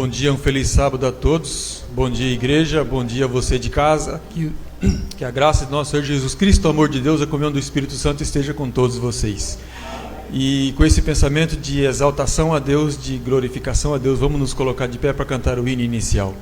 Bom dia, um feliz sábado a todos. Bom dia, igreja. Bom dia a você de casa. Que a graça de nosso Senhor Jesus Cristo, o amor de Deus, a comunhão do Espírito Santo esteja com todos vocês. E com esse pensamento de exaltação a Deus, de glorificação a Deus, vamos nos colocar de pé para cantar o hino inicial.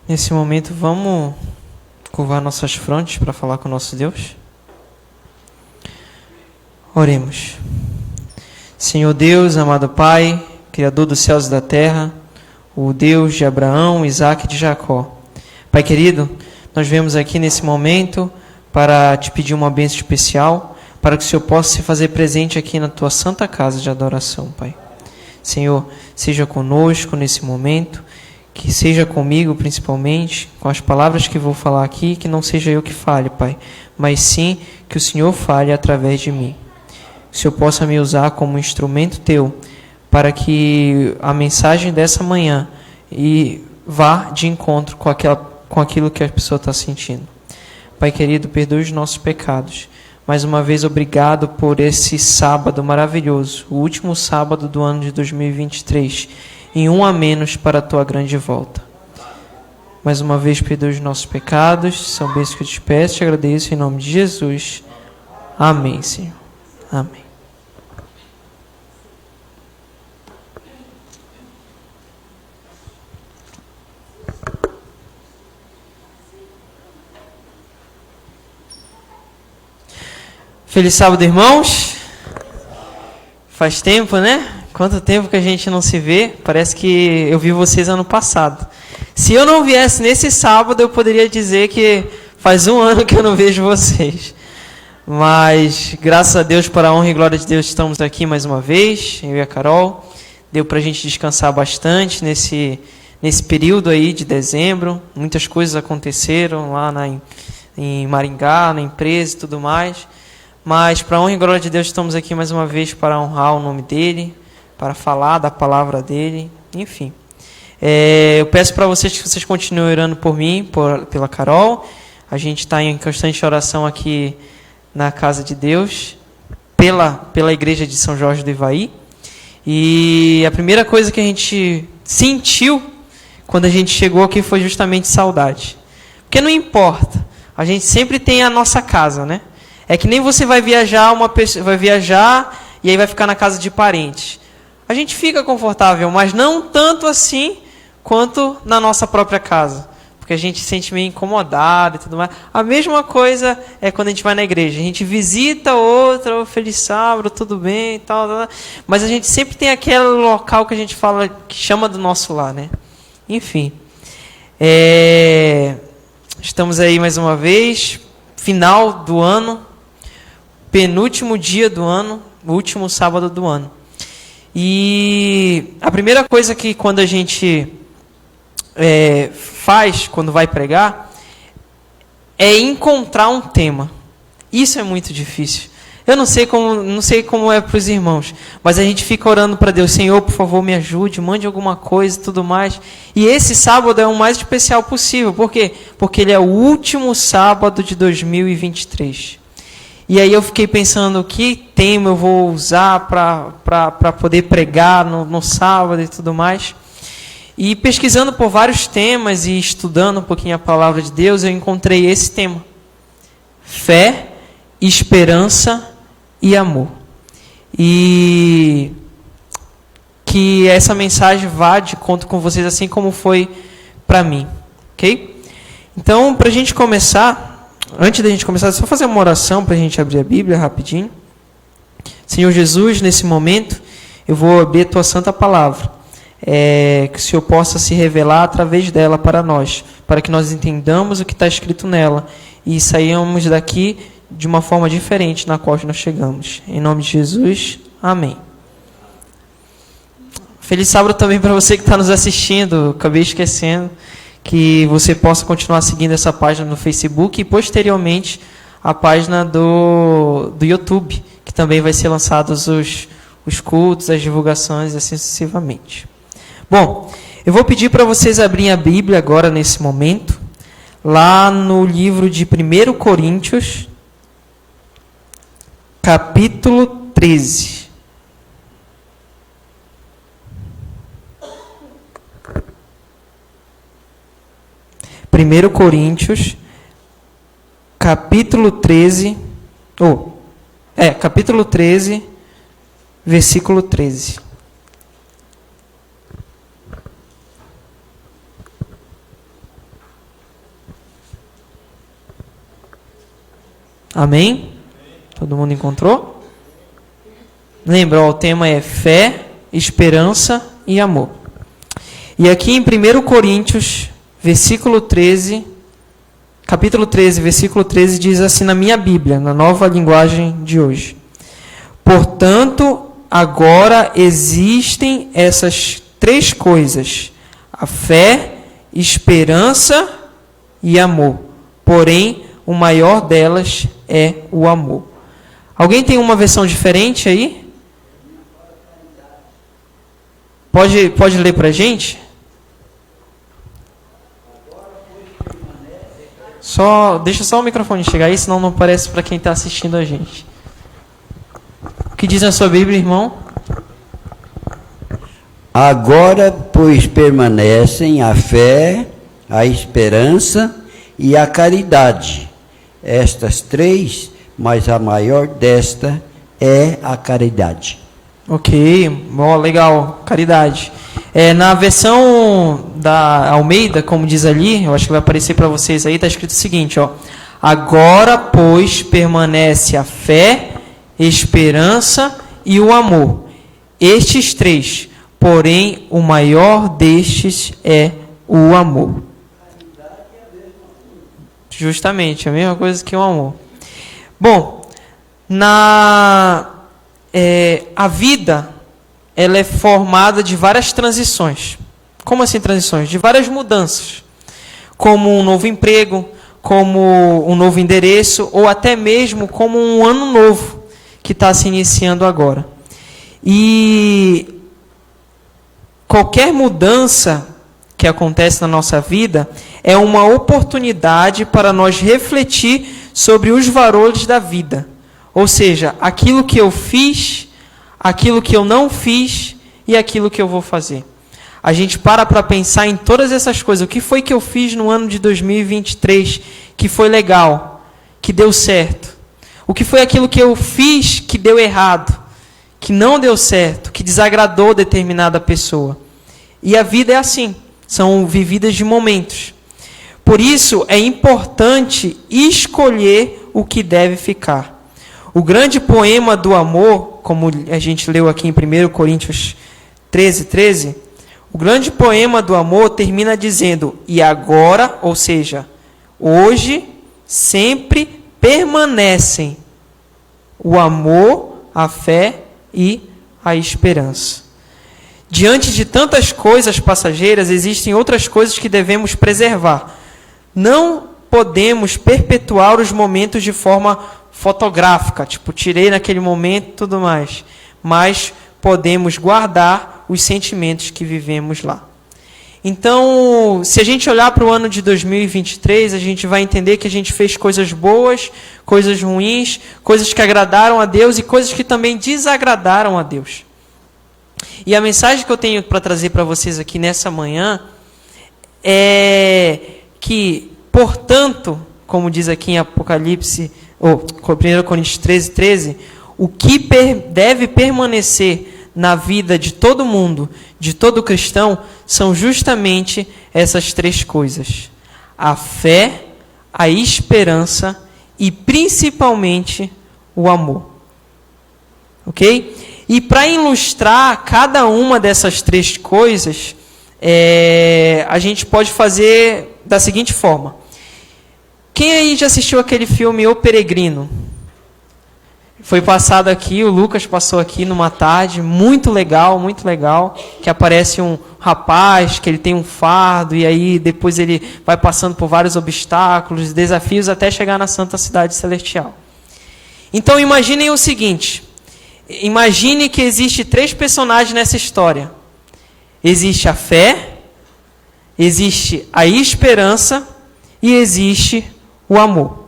Nesse momento, vamos curvar nossas frontes para falar com o nosso Deus? Oremos. Senhor Deus, amado Pai, Criador dos céus e da terra, o Deus de Abraão, Isaque e de Jacó. Pai querido, nós viemos aqui nesse momento para te pedir uma bênção especial, para que o Senhor possa se fazer presente aqui na tua santa casa de adoração, Pai. Senhor, seja conosco nesse momento, que seja comigo principalmente, com as palavras que vou falar aqui, que não seja eu que fale, Pai, mas sim que o Senhor fale através de mim. Que o Senhor possa me usar como instrumento teu, para que a mensagem dessa manhã vá de encontro com aquilo que a pessoa está sentindo. Pai querido, perdoe os nossos pecados. Mais uma vez, obrigado por esse sábado maravilhoso, o último sábado do ano de 2023, e um a menos para a tua grande volta. Mais uma vez, perdoe os nossos pecados, são bênçãos que eu te peço, te agradeço em nome de Jesus. Amém, Senhor. Amém. Feliz sábado, irmãos. Faz tempo, né? Quanto tempo que a gente não se vê? Parece que eu vi vocês ano passado. Se eu não viesse nesse sábado, eu poderia dizer que faz um ano que eu não vejo vocês. Mas, graças a Deus, para a honra e glória de Deus, estamos aqui mais uma vez, eu e a Carol. Deu para a gente descansar bastante nesse período aí de dezembro. Muitas coisas aconteceram lá em Maringá, na empresa e tudo mais. Mas, para a honra e glória de Deus, estamos aqui mais uma vez para honrar o nome dEle, para falar da palavra dEle, enfim. Eu peço para vocês que vocês continuem orando por mim, pela Carol. A gente está em constante oração aqui na casa de Deus, pela igreja de São Jorge do Ivaí. E a primeira coisa que a gente sentiu quando a gente chegou aqui foi justamente saudade. Porque não importa, a gente sempre tem a nossa casa, né? É que nem você vai viajar, vai viajar e aí vai ficar na casa de parentes. A gente fica confortável, mas não tanto assim quanto na nossa própria casa. Porque a gente se sente meio incomodado e tudo mais. A mesma coisa é quando a gente vai na igreja. A gente visita outra, feliz sábado, tudo bem e tal, tal. Mas a gente sempre tem aquele local que a gente fala, que chama do nosso lar, né? Enfim. Estamos aí mais uma vez, final do ano, penúltimo dia do ano, último sábado do ano. E a primeira coisa que quando a gente faz, quando vai pregar, é encontrar um tema. Isso é muito difícil. Eu não sei como é para os irmãos, mas a gente fica orando para Deus, Senhor, por favor, me ajude, mande alguma coisa e tudo mais. E esse sábado é o mais especial possível. Por quê? Porque ele é o último sábado de 2023. E aí eu fiquei pensando, que tema eu vou usar para poder pregar no sábado e tudo mais. E pesquisando por vários temas e estudando um pouquinho a palavra de Deus, eu encontrei esse tema. Fé, esperança e amor. E que essa mensagem vá de conta com vocês, assim como foi para mim. Ok? Então, para a gente começar... Antes da gente começar, só fazer uma oração para a gente abrir a Bíblia rapidinho. Senhor Jesus, nesse momento, eu vou abrir a Tua Santa Palavra. Que o Senhor possa se revelar através dela para nós, para que nós entendamos o que está escrito nela e saiamos daqui de uma forma diferente na qual nós chegamos. Em nome de Jesus, amém. Feliz sábado também para você que está nos assistindo. Acabei esquecendo. Que você possa continuar seguindo essa página no Facebook e, posteriormente, a página do YouTube, que também vai ser lançados os cultos, as divulgações e assim sucessivamente. Bom, eu vou pedir para vocês abrirem a Bíblia agora, nesse momento, lá no livro de 1 Coríntios, capítulo 13. 1 Coríntios, capítulo 13, capítulo 13, versículo 13. Amém? Todo mundo encontrou? Lembra, o tema é fé, esperança e amor. E aqui em 1 Coríntios, versículo 13, capítulo 13, versículo 13, diz assim na minha Bíblia, na nova linguagem de hoje. Portanto, agora existem essas três coisas: a fé, esperança e amor. Porém, o maior delas é o amor. Alguém tem uma versão diferente aí? Pode ler para a gente? Deixa só o microfone chegar aí, senão não aparece para quem está assistindo a gente. O que diz na sua Bíblia, irmão? Agora, pois, permanecem a fé, a esperança e a caridade. Estas três, mas a maior desta é a caridade. Ok, bom, legal, caridade. Na versão da Almeida, como diz ali, eu acho que vai aparecer para vocês aí, está escrito o seguinte, ó. Agora, pois, permanece a fé, esperança e o amor. estes 3, porém o maior destes é o amor. Justamente, a mesma coisa que o amor. Bom, a vida, ela é formada de várias transições. Como assim transições? De várias mudanças. Como um novo emprego, como um novo endereço, ou até mesmo como um ano novo que está se iniciando agora. E qualquer mudança que acontece na nossa vida é uma oportunidade para nós refletir sobre os valores da vida. Ou seja, aquilo que eu fiz, aquilo que eu não fiz e aquilo que eu vou fazer. A gente para pensar em todas essas coisas. O que foi que eu fiz no ano de 2023 que foi legal, que deu certo? O que foi aquilo que eu fiz que deu errado, que não deu certo, que desagradou determinada pessoa? E a vida é assim. São vividas de momentos. Por isso, é importante escolher o que deve ficar. O grande poema do amor, como a gente leu aqui em 1 Coríntios 13, o grande poema do amor termina dizendo: e agora, ou seja, hoje, sempre permanecem o amor, a fé e a esperança. Diante de tantas coisas passageiras, existem outras coisas que devemos preservar. Não podemos perpetuar os momentos de forma fotográfica, tipo, tirei naquele momento e tudo mais. Mas podemos guardar os sentimentos que vivemos lá. Então, se a gente olhar para o ano de 2023, a gente vai entender que a gente fez coisas boas, coisas ruins, coisas que agradaram a Deus e coisas que também desagradaram a Deus. E a mensagem que eu tenho para trazer para vocês aqui nessa manhã é que, portanto, como diz aqui em Apocalipse, ou 1 Coríntios 13, o que deve permanecer na vida de todo mundo, de todo cristão, são justamente essas 3 coisas: a fé, a esperança e principalmente o amor. Ok? E para ilustrar cada uma dessas 3 coisas, a gente pode fazer da seguinte forma. Quem aí já assistiu aquele filme O Peregrino? Foi passado aqui, o Lucas passou aqui numa tarde, muito legal, que aparece um rapaz, que ele tem um fardo, e aí depois ele vai passando por vários obstáculos, desafios, até chegar na Santa Cidade Celestial. Então imaginem o seguinte, imagine que existe 3 personagens nessa história. Existe a fé, existe a esperança e existe o amor.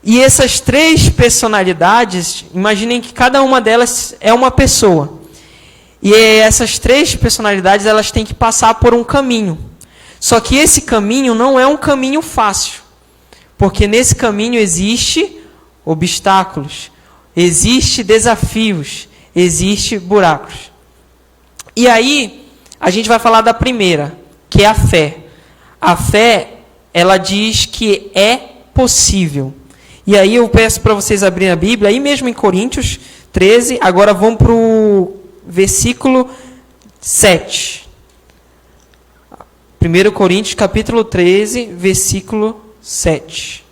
E essas 3 personalidades, imaginem que cada uma delas é uma pessoa. E essas 3 personalidades, elas têm que passar por um caminho. Só que esse caminho não é um caminho fácil. Porque nesse caminho existe obstáculos, existe desafios, existe buracos. E aí, a gente vai falar da primeira, que é a fé. A fé, ela diz que é possível. E aí eu peço para vocês abrirem a Bíblia, aí mesmo em Coríntios 13, agora vamos para o versículo 7. 1 Coríntios capítulo 13, versículo 7.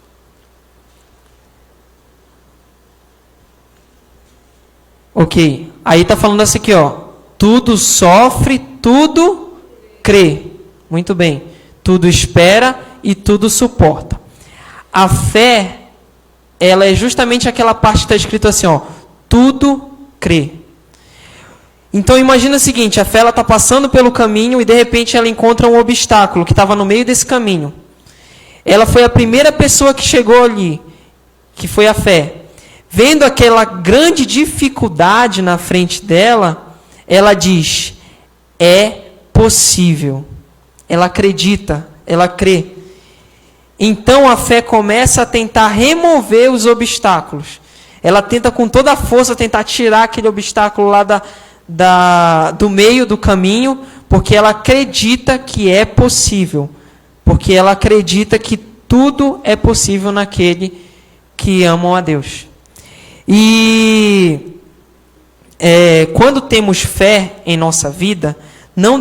Ok, aí está falando assim aqui, ó. Tudo sofre, tudo crê. Muito bem. Tudo espera e tudo suporta. A fé, ela é justamente aquela parte que está escrito assim, ó. Tudo crê. Então imagina o seguinte, a fé está passando pelo caminho e de repente ela encontra um obstáculo que estava no meio desse caminho. Ela foi a primeira pessoa que chegou ali, que foi a fé. Vendo aquela grande dificuldade na frente dela, ela diz, é possível. Ela acredita, ela crê. Então a fé começa a tentar remover os obstáculos. Ela tenta com toda a força tentar tirar aquele obstáculo lá do meio do caminho, porque ela acredita que é possível. Porque ela acredita que tudo é possível naquele que amam a Deus. E quando temos fé em nossa vida, não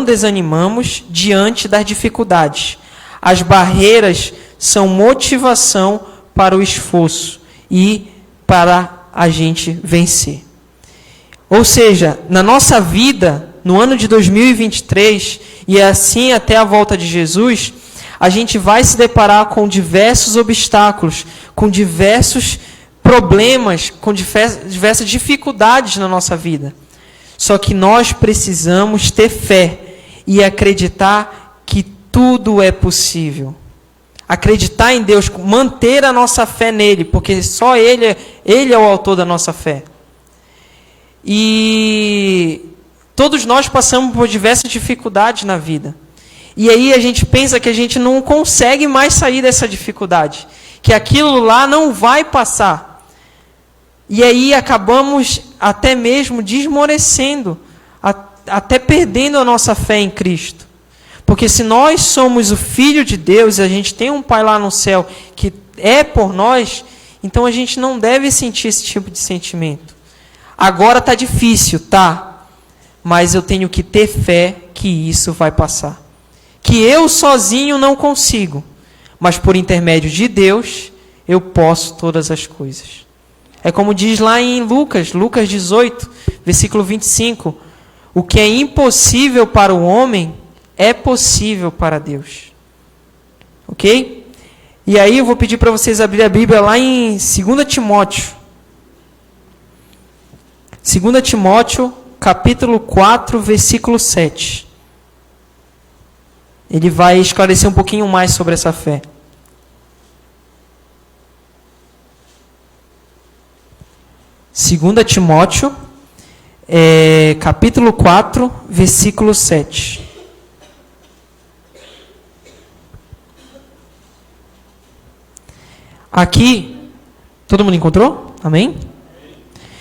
desanimamos diante das dificuldades. As barreiras são motivação para o esforço e para a gente vencer. Ou seja, na nossa vida, no ano de 2023, e assim até a volta de Jesus, a gente vai se deparar com diversos obstáculos, com diversos problemas, com diversas dificuldades na nossa vida. Só que nós precisamos ter fé e acreditar que tudo é possível. Acreditar em Deus, manter a nossa fé nele, porque só Ele é o autor da nossa fé. E todos nós passamos por diversas dificuldades na vida. E aí a gente pensa que a gente não consegue mais sair dessa dificuldade, que aquilo lá não vai passar. E aí acabamos até mesmo desmorecendo, até perdendo a nossa fé em Cristo. Porque se nós somos o Filho de Deus, e a gente tem um Pai lá no céu que é por nós, então a gente não deve sentir esse tipo de sentimento. Agora está difícil, tá? Mas eu tenho que ter fé que isso vai passar. Que eu sozinho não consigo, mas por intermédio de Deus, eu posso todas as coisas. É como diz lá em Lucas 18, versículo 25. O que é impossível para o homem é possível para Deus. Ok? E aí eu vou pedir para vocês abrir a Bíblia lá em 2 Timóteo. 2 Timóteo, capítulo 4, versículo 7. Ele vai esclarecer um pouquinho mais sobre essa fé. Segunda Timóteo, capítulo 4, versículo 7. Aqui, todo mundo encontrou? Amém?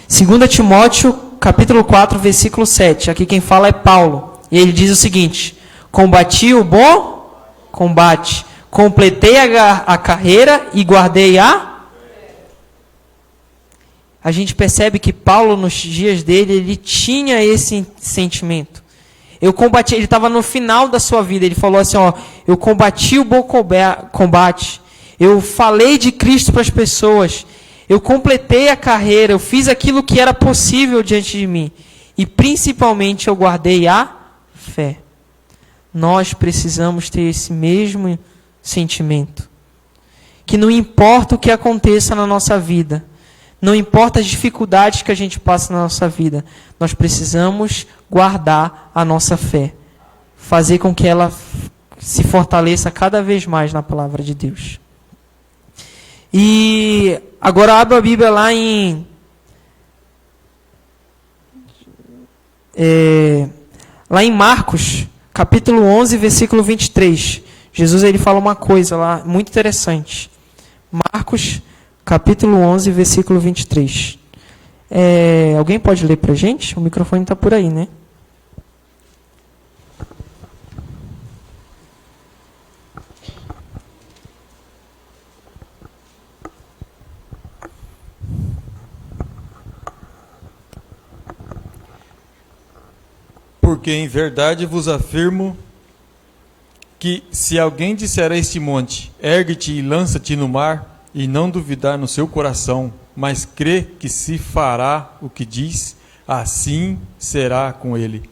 2 Timóteo, capítulo 4, versículo 7. Aqui quem fala é Paulo. E ele diz o seguinte: combati o bom combate, completei a carreira e guardei A gente percebe que Paulo, nos dias dele, ele tinha esse sentimento. Ele estava no final da sua vida, ele falou assim, eu combati o bom combate, eu falei de Cristo para as pessoas, eu completei a carreira, eu fiz aquilo que era possível diante de mim, e principalmente eu guardei a fé. Nós precisamos ter esse mesmo sentimento. Que não importa o que aconteça na nossa vida, não importa as dificuldades que a gente passa na nossa vida, nós precisamos guardar a nossa fé. Fazer com que ela se fortaleça cada vez mais na palavra de Deus. E agora abra a Bíblia lá em Marcos, capítulo 11, versículo 23. Jesus ele fala uma coisa lá muito interessante. Marcos, capítulo 11, versículo 23. Alguém pode ler para a gente? O microfone está por aí, né? Porque em verdade vos afirmo que se alguém disser a este monte, ergue-te e lança-te no mar, e não duvidar no seu coração, mas crê que se fará o que diz, assim será com ele.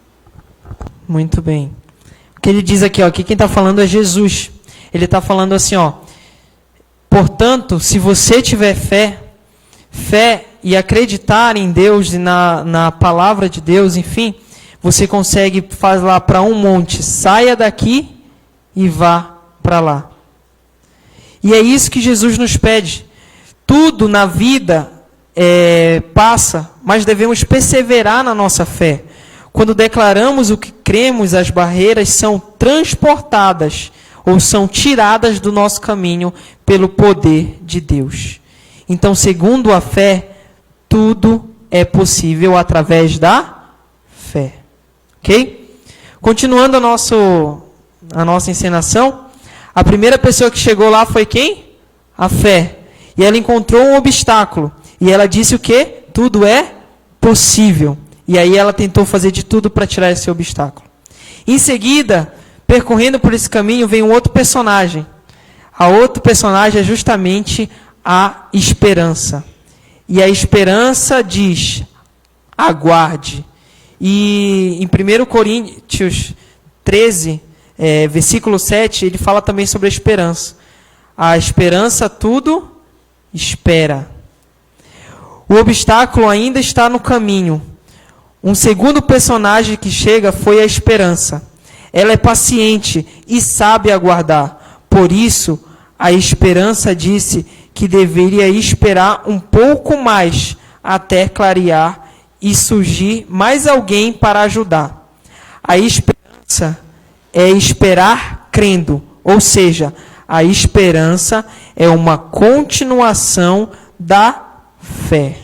Muito bem. O que ele diz aqui, aqui quem está falando é Jesus. Ele está falando assim, portanto, se você tiver fé e acreditar em Deus e na palavra de Deus, enfim, você consegue falar para um monte, saia daqui e vá para lá. E é isso que Jesus nos pede. Tudo na vida passa, mas devemos perseverar na nossa fé. Quando declaramos o que cremos, as barreiras são transportadas ou são tiradas do nosso caminho pelo poder de Deus. Então, segundo a fé, tudo é possível através da fé. Ok? Continuando a nossa encenação, a primeira pessoa que chegou lá foi quem? A fé. E ela encontrou um obstáculo. E ela disse o quê? Tudo é possível. E aí ela tentou fazer de tudo para tirar esse obstáculo. Em seguida, percorrendo por esse caminho, vem um outro personagem. A outro personagem é justamente a esperança. E a esperança diz: aguarde. E em 1 Coríntios 13, versículo 7, ele fala também sobre a esperança. A esperança tudo espera. O obstáculo ainda está no caminho. Um segundo personagem que chega foi a esperança. Ela é paciente e sabe aguardar. Por isso, a esperança disse que deveria esperar um pouco mais até clarear e surgir mais alguém para ajudar. A esperança é esperar crendo, ou seja, a esperança é uma continuação da fé.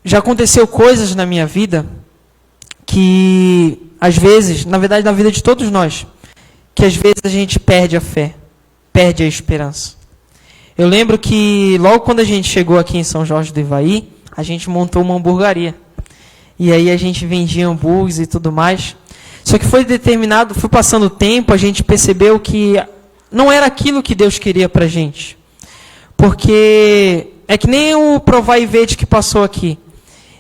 Já aconteceu coisas na minha vida que, às vezes, na verdade na vida de todos nós, que às vezes a gente perde a fé, perde a esperança. Eu lembro que logo quando a gente chegou aqui em São Jorge do Ivaí, a gente montou uma hamburgaria. E aí a gente vendia hambúrgueres e tudo mais. Só que foi passando o tempo, a gente percebeu que não era aquilo que Deus queria pra gente. Porque é que nem o Provai Verde que passou aqui.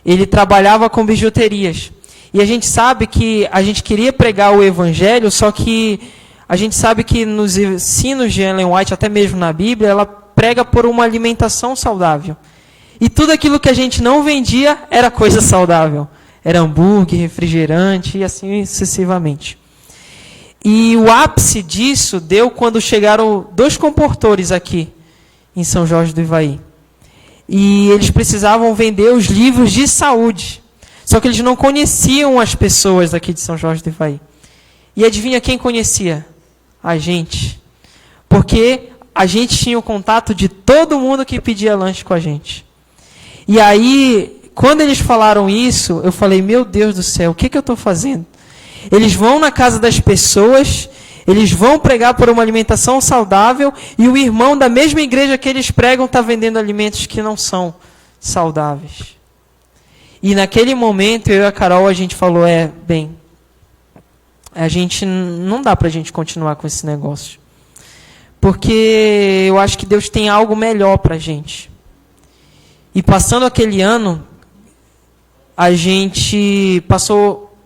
Ele trabalhava com bijuterias. E a gente sabe que a gente queria pregar o evangelho, só que a gente sabe que nos ensinos de Ellen White, até mesmo na Bíblia, ela prega por uma alimentação saudável. E tudo aquilo que a gente não vendia era coisa saudável. Era hambúrguer, refrigerante e assim sucessivamente. E o ápice disso deu quando chegaram 2 comportores aqui em São Jorge do Ivaí. E eles precisavam vender os livros de saúde. Só que eles não conheciam as pessoas daqui de São Jorge do Ivaí. E adivinha quem conhecia? A gente. Porque a gente tinha o contato de todo mundo que pedia lanche com a gente. E aí, quando eles falaram isso, eu falei, meu Deus do céu, o que eu estou fazendo? Eles vão na casa das pessoas, eles vão pregar por uma alimentação saudável, e o irmão da mesma igreja que eles pregam está vendendo alimentos que não são saudáveis. E naquele momento, eu e a Carol, a gente falou, não dá para a gente continuar com esse negócio. Porque eu acho que Deus tem algo melhor para a gente. E passando aquele ano, a gente passou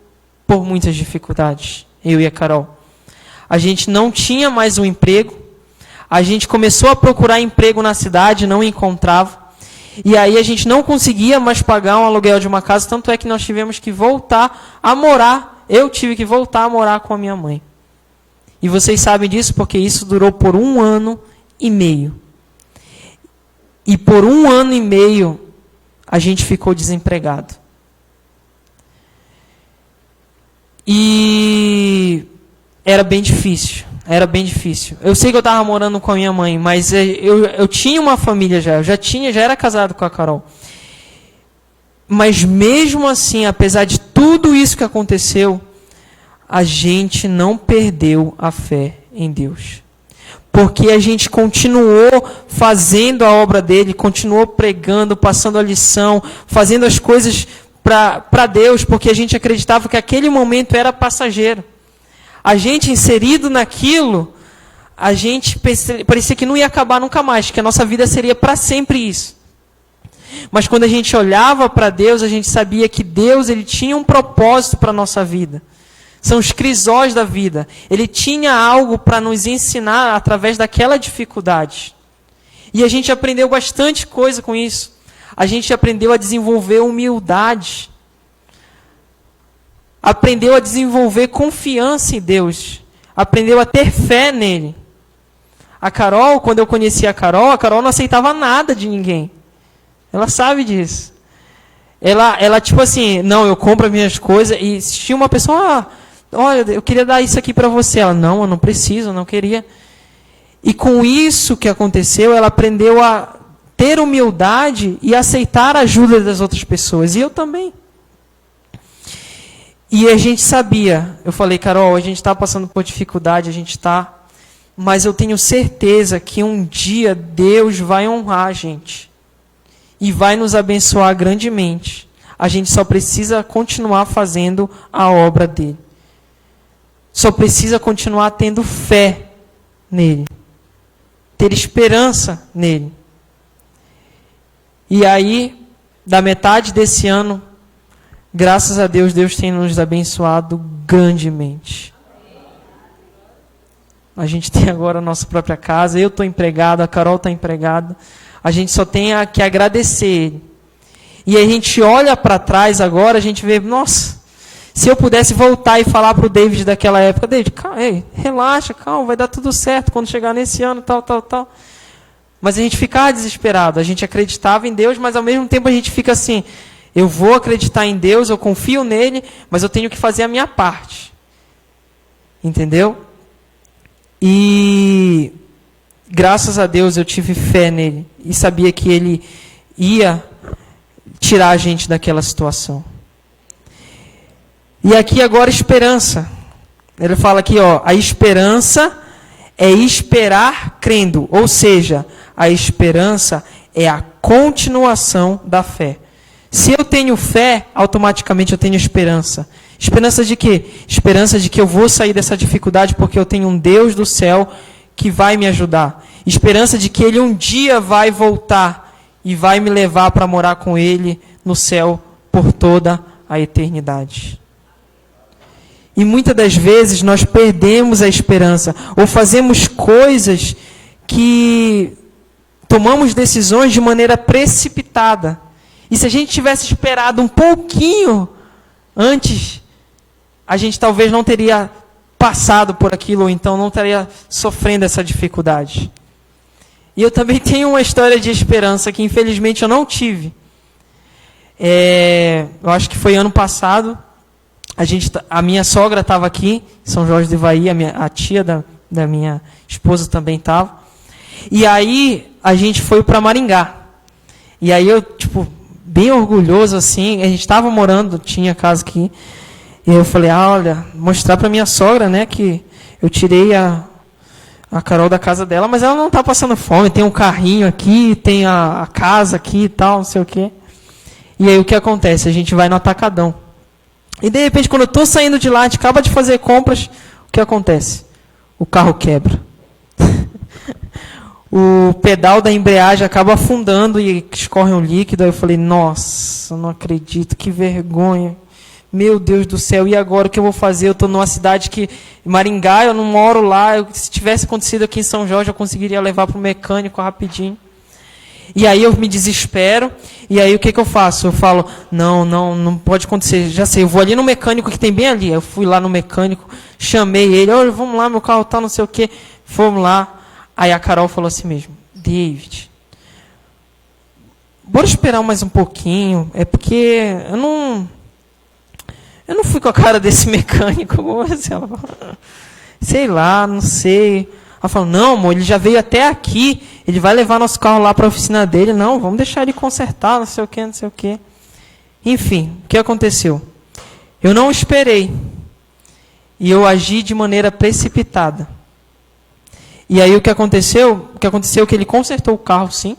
por muitas dificuldades, eu e a Carol. A gente não tinha mais um emprego, a gente começou a procurar emprego na cidade, não encontrava. E aí a gente não conseguia mais pagar um aluguel de uma casa, tanto é que nós tivemos que voltar a morar, eu tive que voltar a morar com a minha mãe. E vocês sabem disso porque isso durou por 1 ano e meio. E por 1 ano e meio, a gente ficou desempregado. E era bem difícil. Eu sei que eu estava morando com a minha mãe, mas eu tinha uma família já. Já era casado com a Carol. Mas mesmo assim, apesar de tudo isso que aconteceu, a gente não perdeu a fé em Deus. Porque a gente continuou fazendo a obra dele, continuou pregando, passando a lição, fazendo as coisas para Deus, porque a gente acreditava que aquele momento era passageiro. A gente inserido naquilo, a gente parecia que não ia acabar nunca mais, que a nossa vida seria para sempre isso. Mas quando a gente olhava para Deus, a gente sabia que Deus ele tinha um propósito para a nossa vida. São os crisós da vida. Ele tinha algo para nos ensinar através daquela dificuldade. E a gente aprendeu bastante coisa com isso. A gente aprendeu a desenvolver humildade. Aprendeu a desenvolver confiança em Deus. Aprendeu a ter fé nele. A Carol, quando eu conheci a Carol não aceitava nada de ninguém. Ela sabe disso. Ela tipo assim, não, eu compro as minhas coisas. E se tinha uma pessoa, olha, eu queria dar isso aqui para você. Ela, não, eu não preciso, eu não queria. E com isso que aconteceu, ela aprendeu a ter humildade e aceitar a ajuda das outras pessoas. E eu também. E a gente sabia, eu falei, Carol, a gente está passando por dificuldade, a gente está, mas eu tenho certeza que um dia Deus vai honrar a gente e vai nos abençoar grandemente. A gente só precisa continuar fazendo a obra dele. Só precisa continuar tendo fé nele. Ter esperança nele. E aí, da metade desse ano, graças a Deus, Deus tem nos abençoado grandemente. A gente tem agora a nossa própria casa, eu estou empregado, a Carol está empregada. A gente só tem que agradecer Ele. E a gente olha para trás agora, a gente vê, nossa, se eu pudesse voltar e falar para o David daquela época, David, ei, relaxa, calma, vai dar tudo certo quando chegar nesse ano, tal. Mas a gente ficava desesperado, a gente acreditava em Deus, mas ao mesmo tempo a gente fica assim, eu vou acreditar em Deus, eu confio nele, mas eu tenho que fazer a minha parte. Entendeu? E graças a Deus eu tive fé nele e sabia que ele ia tirar a gente daquela situação. E aqui agora esperança. Ele fala aqui, a esperança é esperar crendo, ou seja, a esperança é a continuação da fé. Se eu tenho fé, automaticamente eu tenho esperança. Esperança de quê? Esperança de que eu vou sair dessa dificuldade porque eu tenho um Deus do céu que vai me ajudar. Esperança de que Ele um dia vai voltar e vai me levar para morar com Ele no céu por toda a eternidade. E muitas das vezes nós perdemos a esperança ou fazemos coisas que tomamos decisões de maneira precipitada. E se a gente tivesse esperado um pouquinho antes, a gente talvez não teria passado por aquilo, ou então não estaria sofrendo essa dificuldade. E eu também tenho uma história de esperança que infelizmente eu não tive. Eu acho que foi ano passado, a minha sogra estava aqui, em São Jorge do Ivaí, a tia da minha esposa também estava. E aí a gente foi para Maringá. E aí eu, bem orgulhoso assim, a gente estava morando, tinha casa aqui. E eu falei, olha, mostrar para minha sogra, né, que eu tirei a Carol da casa dela, mas ela não está passando fome, tem um carrinho aqui, tem a casa aqui e tal, não sei o quê. E aí o que acontece? A gente vai no atacadão. E de repente, quando eu estou saindo de lá, a gente acaba de fazer compras, o que acontece? O carro quebra. O pedal da embreagem acaba afundando e escorre um líquido. Aí eu falei, nossa, não acredito, que vergonha. Meu Deus do céu, e agora o que eu vou fazer? Eu estou numa cidade que, Maringá, eu não moro lá. Se tivesse acontecido aqui em São Jorge, eu conseguiria levar para o mecânico rapidinho. E aí eu me desespero, e aí o que eu faço? Eu falo, não pode acontecer, já sei, eu vou ali no mecânico que tem bem ali. Eu fui lá no mecânico, chamei ele, olha, vamos lá, meu carro tá não sei o quê. Fomos lá. Aí a Carol falou assim mesmo, David, bora esperar mais um pouquinho, é porque eu não fui com a cara desse mecânico, sei lá, não sei. Ela falou, não, amor, ele já veio até aqui, ele vai levar nosso carro lá para a oficina dele, não, vamos deixar ele consertar, não sei o quê. Enfim, o que aconteceu? Eu não esperei, e eu agi de maneira precipitada. E aí o que aconteceu? O que aconteceu é que ele consertou o carro, sim,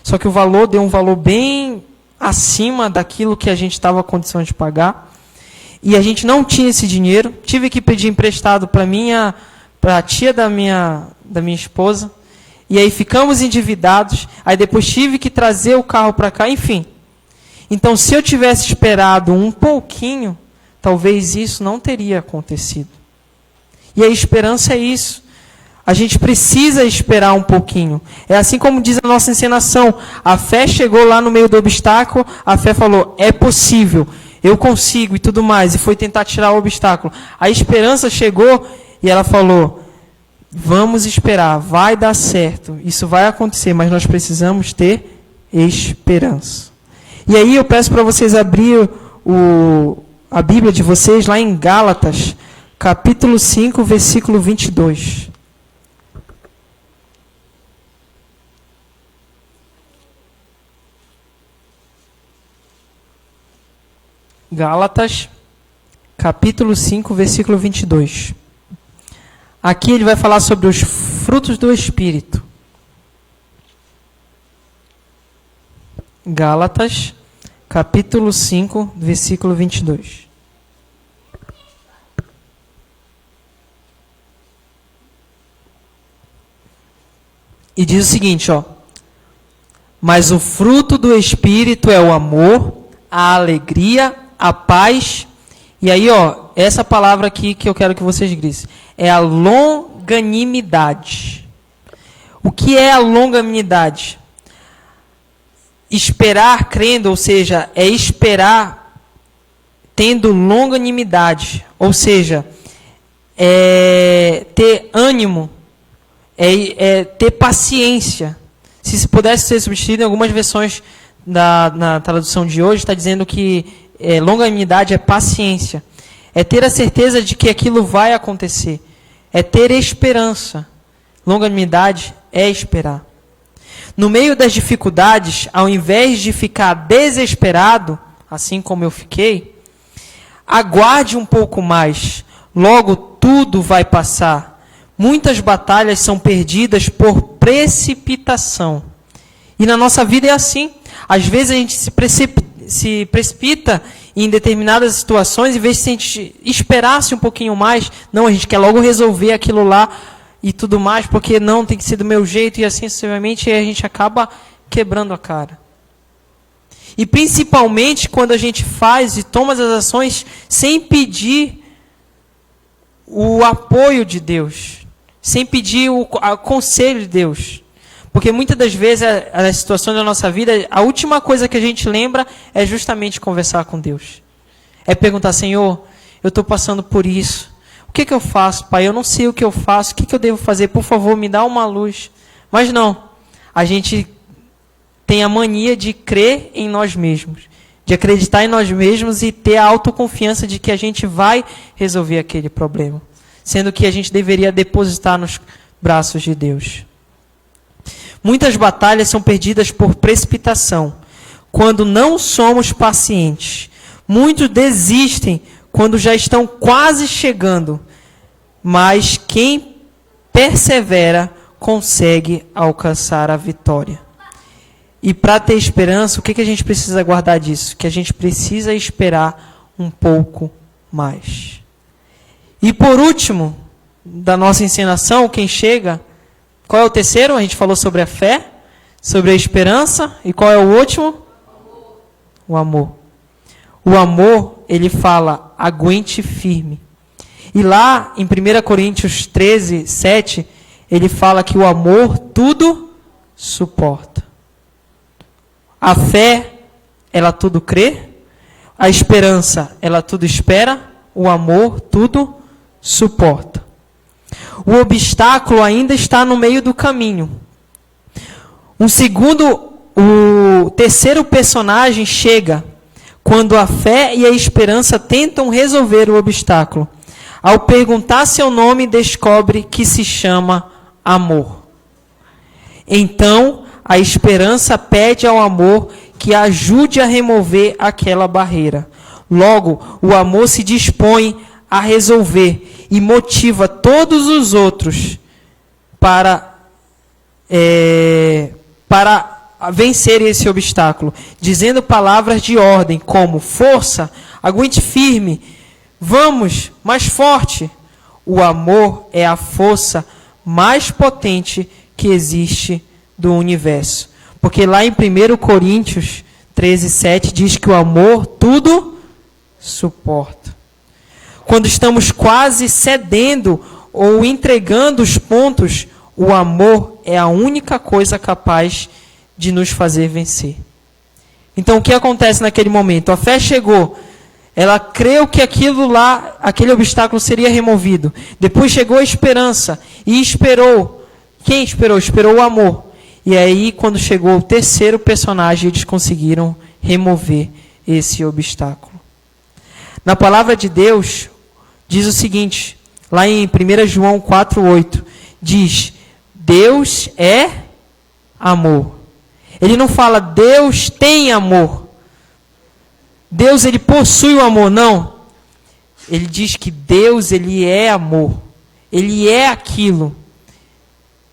só que o valor deu um valor bem acima daquilo que a gente estava com condição de pagar. E a gente não tinha esse dinheiro, tive que pedir emprestado para a tia da minha esposa, e aí ficamos endividados, aí depois tive que trazer o carro para cá, enfim. Então, se eu tivesse esperado um pouquinho, talvez isso não teria acontecido. E a esperança é isso. A gente precisa esperar um pouquinho. É assim como diz a nossa encenação, a fé chegou lá no meio do obstáculo, a fé falou, é possível, eu consigo e tudo mais, e foi tentar tirar o obstáculo. A esperança chegou e ela falou, vamos esperar, vai dar certo, isso vai acontecer, mas nós precisamos ter esperança. E aí eu peço para vocês abrir a Bíblia de vocês lá em Gálatas, capítulo 5, versículo 22. Gálatas, capítulo 5, versículo 22. Aqui ele vai falar sobre os frutos do Espírito. Gálatas, capítulo 5, versículo 22. E diz o seguinte, ó. Mas o fruto do Espírito é o amor, a alegria, a paz. E aí, ó, essa palavra aqui que eu quero que vocês gritem. É a longanimidade. O que é a longanimidade? Esperar crendo, ou seja, é esperar tendo longanimidade. Ou seja, é ter ânimo, é ter paciência. Se pudesse ser substituído em algumas versões na tradução de hoje, está dizendo que longanimidade é paciência. É ter a certeza de que aquilo vai acontecer. É ter esperança. Longanimidade é esperar. No meio das dificuldades, ao invés de ficar desesperado, assim como eu fiquei, aguarde um pouco mais. Logo tudo vai passar. Muitas batalhas são perdidas por precipitação. E na nossa vida é assim. Às vezes a gente se precipita em determinadas situações, em vez de a gente esperasse um pouquinho mais, não, a gente quer logo resolver aquilo lá e tudo mais, porque não, tem que ser do meu jeito, e assim sucessivamente, e a gente acaba quebrando a cara. E principalmente quando a gente faz e toma as ações sem pedir o apoio de Deus, sem pedir o conselho de Deus. Porque muitas das vezes, nas situações da nossa vida, a última coisa que a gente lembra é justamente conversar com Deus. É perguntar, Senhor, eu estou passando por isso. O que eu faço, Pai? Eu não sei o que eu faço. O que eu devo fazer? Por favor, me dá uma luz. Mas não. A gente tem a mania de crer em nós mesmos. De acreditar em nós mesmos e ter a autoconfiança de que a gente vai resolver aquele problema. Sendo que a gente deveria depositar nos braços de Deus. Muitas batalhas são perdidas por precipitação, quando não somos pacientes. Muitos desistem quando já estão quase chegando, mas quem persevera consegue alcançar a vitória. E para ter esperança, o que a gente precisa guardar disso? Que a gente precisa esperar um pouco mais. E por último, da nossa ensinação, quem chega... Qual é o terceiro? A gente falou sobre a fé, sobre a esperança. E qual é o último? O amor. O amor, ele fala, aguente firme. E lá em 1 Coríntios 13, 7, ele fala que o amor tudo suporta. A fé, ela tudo crê. A esperança, ela tudo espera. O amor tudo suporta. O obstáculo ainda está no meio do caminho. O terceiro personagem chega quando a fé e a esperança tentam resolver o obstáculo. Ao perguntar seu nome, descobre que se chama amor. Então, a esperança pede ao amor que ajude a remover aquela barreira. Logo, o amor se dispõe a resolver e motiva todos os outros para vencer esse obstáculo, dizendo palavras de ordem como força, aguente firme, vamos, mais forte. O amor é a força mais potente que existe do universo. Porque lá em 1 Coríntios 13, 7 diz que o amor tudo suporta. Quando estamos quase cedendo ou entregando os pontos, o amor é a única coisa capaz de nos fazer vencer. Então, o que acontece naquele momento? A fé chegou, ela creu que aquele obstáculo seria removido. Depois chegou a esperança e esperou. Quem esperou? Esperou o amor. E aí, quando chegou o terceiro personagem, eles conseguiram remover esse obstáculo. Na palavra de Deus, diz o seguinte, lá em 1 João 4,8, diz, Deus é amor. Ele não fala, Deus tem amor. Deus, ele possui o amor, não. Ele diz que Deus, ele é amor. Ele é aquilo.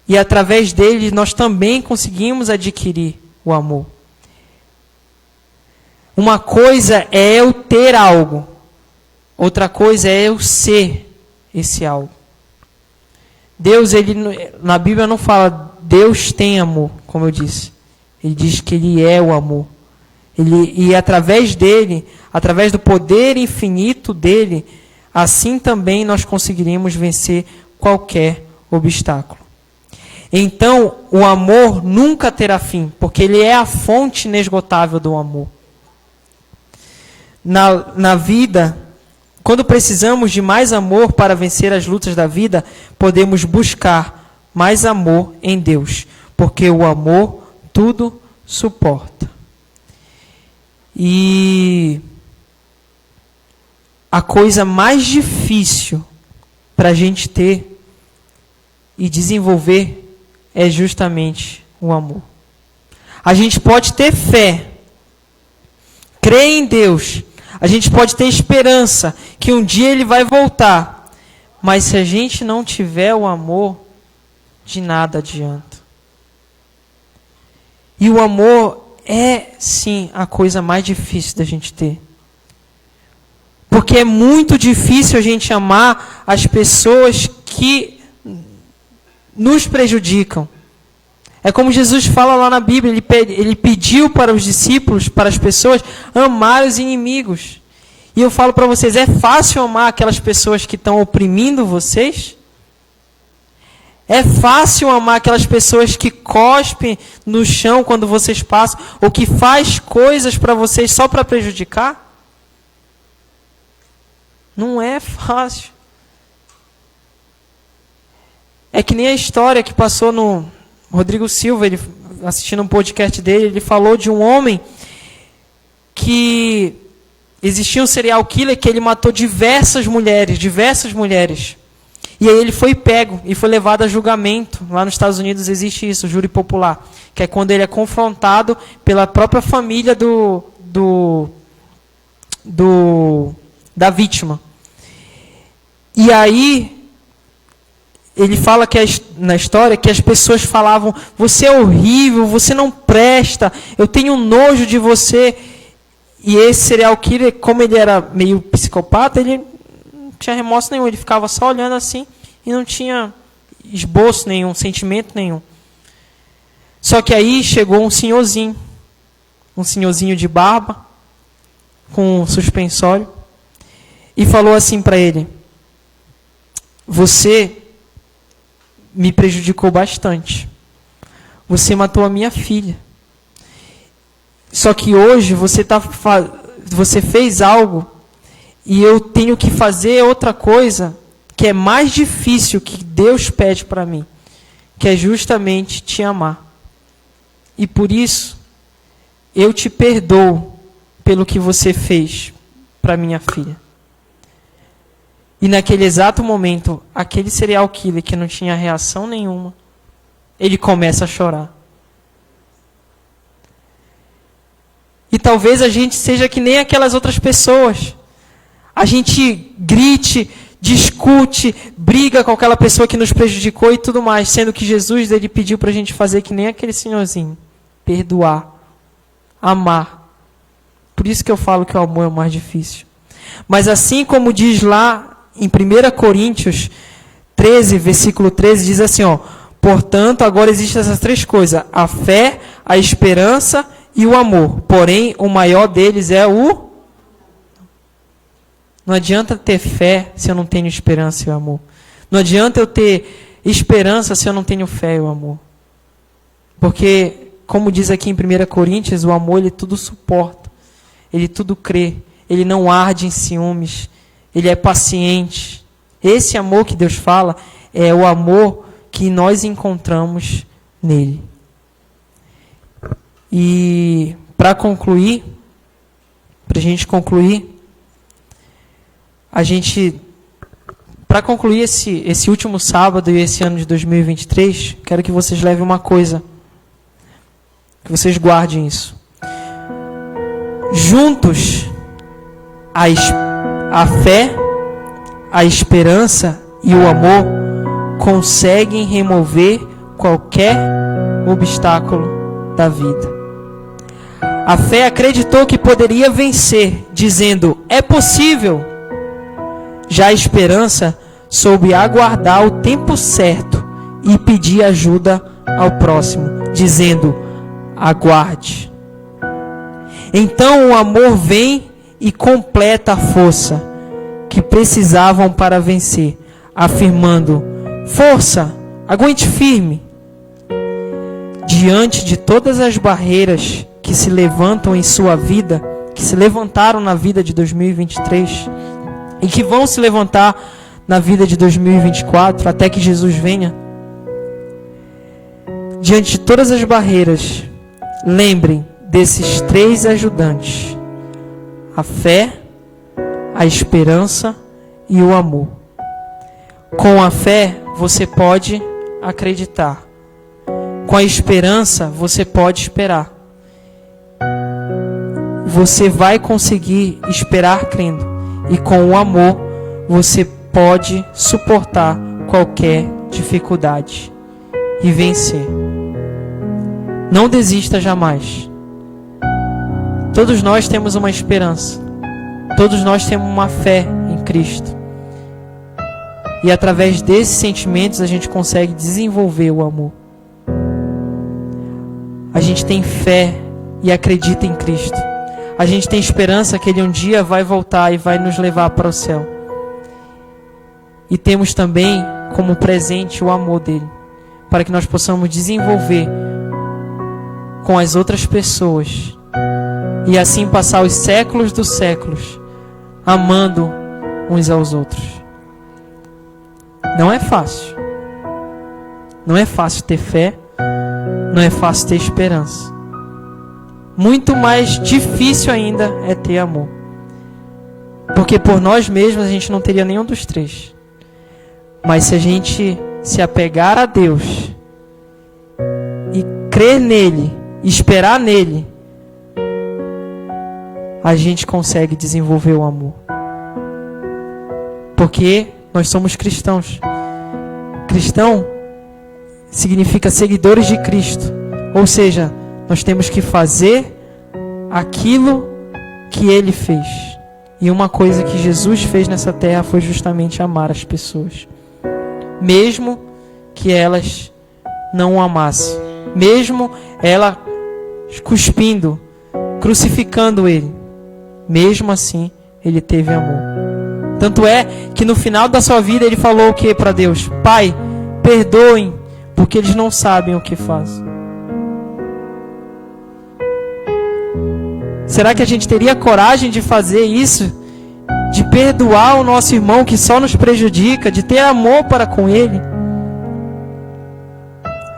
E através dele nós também conseguimos adquirir o amor. Uma coisa é eu ter algo, outra coisa é eu ser esse algo. Deus, na Bíblia não fala Deus tem amor, como eu disse. Ele diz que Ele é o amor. E através dele, através do poder infinito dele, assim também nós conseguiremos vencer qualquer obstáculo. Então, o amor nunca terá fim, porque ele é a fonte inesgotável do amor. Na vida, quando precisamos de mais amor para vencer as lutas da vida, podemos buscar mais amor em Deus, porque o amor tudo suporta. E a coisa mais difícil para a gente ter e desenvolver é justamente o amor. A gente pode ter fé, crer em Deus, a gente pode ter esperança que um dia Ele vai voltar, mas se a gente não tiver o amor, de nada adianta. E o amor é, sim, a coisa mais difícil da gente ter. Porque é muito difícil a gente amar as pessoas que nos prejudicam. É como Jesus fala lá na Bíblia, ele pediu para os discípulos, para as pessoas, amar os inimigos. E eu falo para vocês, é fácil amar aquelas pessoas que estão oprimindo vocês? É fácil amar aquelas pessoas que cospem no chão quando vocês passam, ou que faz coisas para vocês só para prejudicar? Não é fácil. É que nem a história que passou no Rodrigo Silva, ele assistindo um podcast dele, ele falou de um homem que existia um serial killer que ele matou diversas mulheres. E aí ele foi pego e foi levado a julgamento. Lá nos Estados Unidos existe isso, o júri popular, que é quando ele é confrontado pela própria família da vítima. E aí ele fala que na história que as pessoas falavam: você é horrível, você não presta, eu tenho nojo de você. E esse serial killer, como ele era meio psicopata, ele não tinha remorso nenhum, ele ficava só olhando assim e não tinha esboço nenhum, sentimento nenhum. Só que aí chegou um senhorzinho de barba, com um suspensório, e falou assim para ele: você me prejudicou bastante. Você matou a minha filha. Só que hoje você fez algo e eu tenho que fazer outra coisa que é mais difícil que Deus pede para mim, que é justamente te amar. E por isso eu te perdoo pelo que você fez para minha filha. E naquele exato momento, aquele serial killer que não tinha reação nenhuma, ele começa a chorar. E talvez a gente seja que nem aquelas outras pessoas. A gente grite, discute, briga com aquela pessoa que nos prejudicou e tudo mais, sendo que Jesus ele pediu para a gente fazer que nem aquele senhorzinho. Perdoar, amar. Por isso que eu falo que o amor é o mais difícil. Mas assim como diz lá em 1 Coríntios 13, versículo 13, diz assim, ó: portanto, agora existem essas três coisas: a fé, a esperança e o amor. Porém, o maior deles é o... Não adianta ter fé se eu não tenho esperança e o amor. Não adianta eu ter esperança se eu não tenho fé e o amor. Porque, como diz aqui em 1 Coríntios, o amor ele tudo suporta. Ele tudo crê. Ele não arde em ciúmes. Ele é paciente. Esse amor que Deus fala é o amor que nós encontramos nele. E para concluir, para a gente concluir, para concluir esse último sábado e esse ano de 2023, quero que vocês levem uma coisa, que vocês guardem isso. Juntos, a fé, a esperança e o amor conseguem remover qualquer obstáculo da vida. A fé acreditou que poderia vencer, dizendo: é possível. Já a esperança soube aguardar o tempo certo e pedir ajuda ao próximo, dizendo: aguarde. Então o amor vem e completa a força que precisavam para vencer, afirmando: força, aguente firme. Diante de todas as barreiras que se levantam em sua vida, que se levantaram na vida de 2023 e que vão se levantar na vida de 2024 até que Jesus venha, diante de todas as barreiras, lembrem desses 3 ajudantes: a fé, a esperança e o amor. Com a fé você pode acreditar. Com a esperança você pode esperar. Você vai conseguir esperar crendo. E com o amor você pode suportar qualquer dificuldade e vencer. Não desista jamais. Todos nós temos uma esperança. Todos nós temos uma fé em Cristo. E através desses sentimentos a gente consegue desenvolver o amor. A gente tem fé e acredita em Cristo. A gente tem esperança que Ele um dia vai voltar e vai nos levar para o céu. E temos também como presente o amor dele, para que nós possamos desenvolver com as outras pessoas e assim passar os séculos dos séculos amando uns aos outros. Não é fácil. Não é fácil ter fé, não é fácil ter esperança. Muito mais difícil ainda é ter amor. Porque por nós mesmos a gente não teria nenhum dos 3. Mas se a gente se apegar a Deus e crer nele, esperar nele, a gente consegue desenvolver o amor. Porque nós somos cristãos. Cristão significa seguidores de Cristo. Ou seja, nós temos que fazer aquilo que Ele fez. E uma coisa que Jesus fez nessa terra foi justamente amar as pessoas. Mesmo que elas não o amassem. Mesmo ela cuspindo, crucificando Ele. Mesmo assim, Ele teve amor. Tanto é que no final da sua vida Ele falou o que para Deus? Pai, perdoem, porque eles não sabem o que fazem. Será que a gente teria coragem de fazer isso? De perdoar o nosso irmão que só nos prejudica? De ter amor para com ele?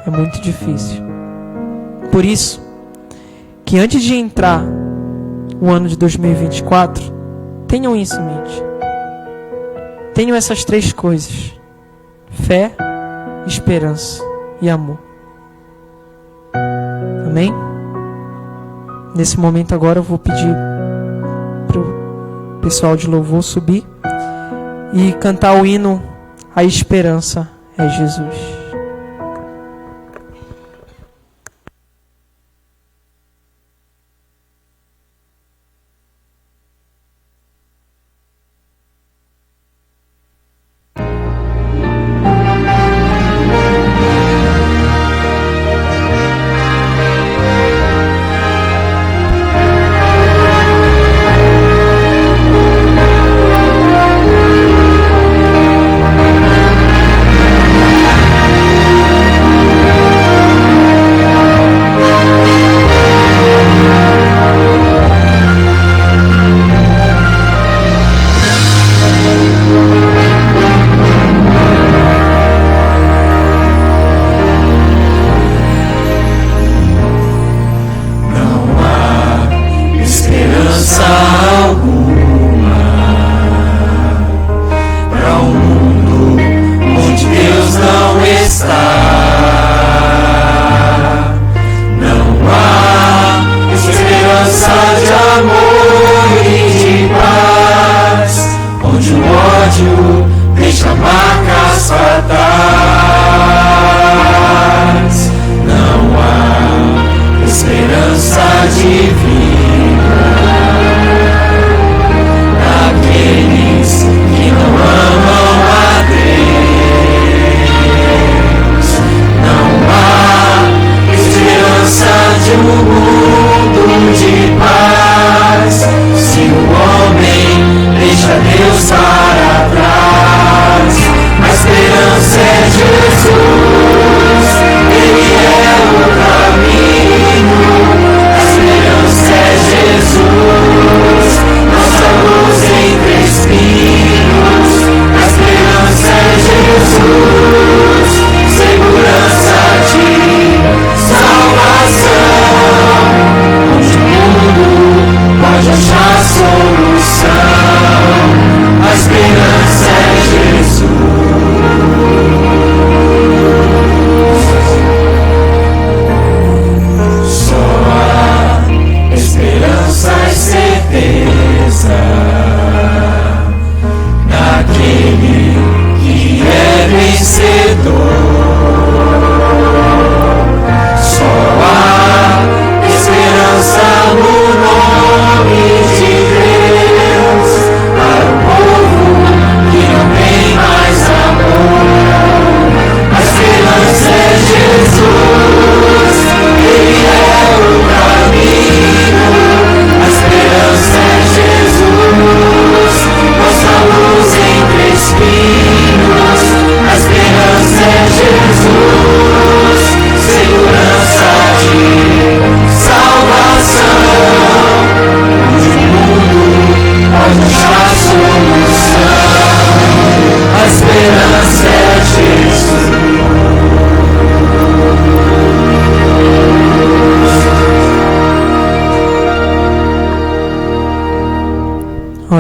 É muito difícil. Por isso, que antes de entrar o ano de 2024, tenham isso em mente. Tenham essas 3 coisas: fé, esperança e amor. Amém? Nesse momento agora eu vou pedir para o pessoal de louvor subir e cantar o hino A Esperança é Jesus. Deixa marcas fatais.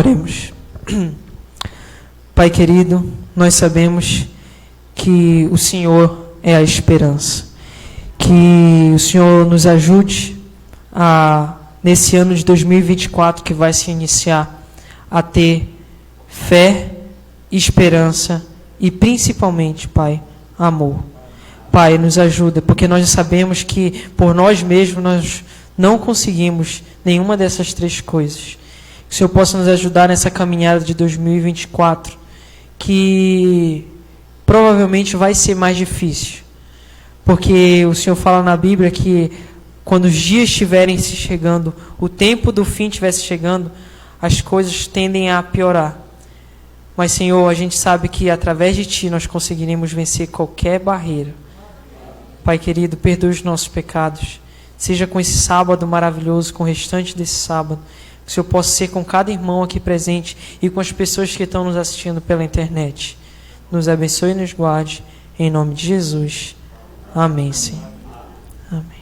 Oremos. Pai querido, nós sabemos que o Senhor é a esperança. Que o Senhor nos ajude nesse ano de 2024 que vai se iniciar, a ter fé, esperança e principalmente, Pai, amor. Pai, nos ajuda, porque nós sabemos que por nós mesmos nós não conseguimos nenhuma dessas três coisas. Que o Senhor possa nos ajudar nessa caminhada de 2024, que provavelmente vai ser mais difícil. Porque o Senhor fala na Bíblia que quando os dias estiverem se chegando, o tempo do fim estivesse chegando, as coisas tendem a piorar. Mas, Senhor, a gente sabe que através de Ti nós conseguiremos vencer qualquer barreira. Pai querido, perdoe os nossos pecados. Seja com esse sábado maravilhoso, com o restante desse sábado, que o Senhor possa ser com cada irmão aqui presente e com as pessoas que estão nos assistindo pela internet. Nos abençoe e nos guarde. Em nome de Jesus. Amém, Senhor. Amém.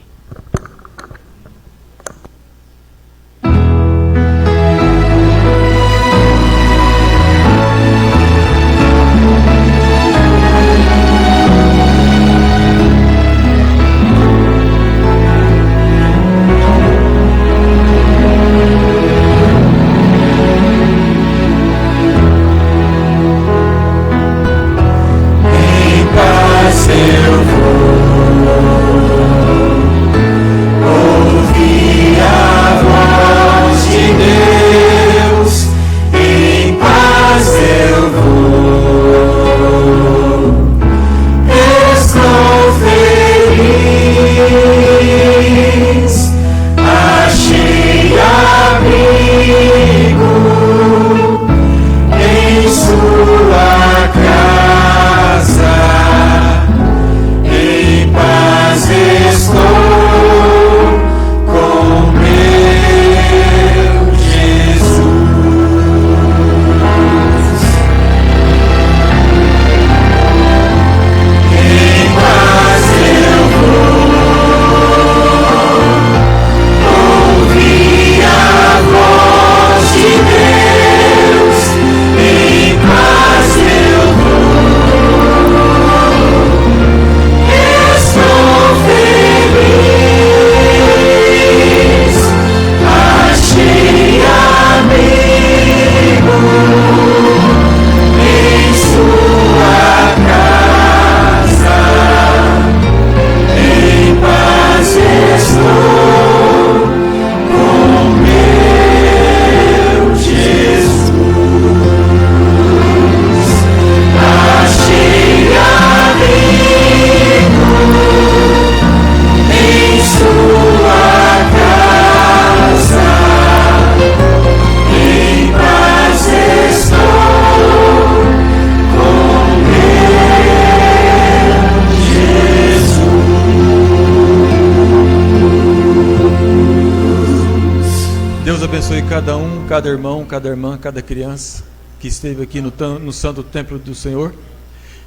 Eu abençoe cada um, cada irmão, cada irmã, cada criança que esteve aqui no Santo Templo do Senhor.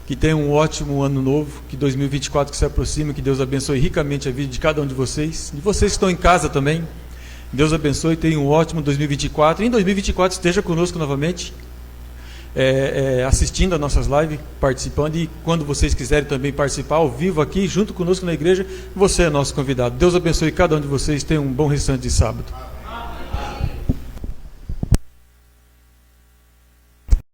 Que tenha um ótimo ano novo, que 2024 que se aproxima, que Deus abençoe ricamente a vida de cada um de vocês que estão em casa também. Deus abençoe, tenha um ótimo 2024. E em 2024 esteja conosco novamente, assistindo a nossas lives, participando. E quando vocês quiserem também participar ao vivo aqui, junto conosco na igreja, você é nosso convidado. Deus abençoe cada um de vocês, tenha um bom restante de sábado.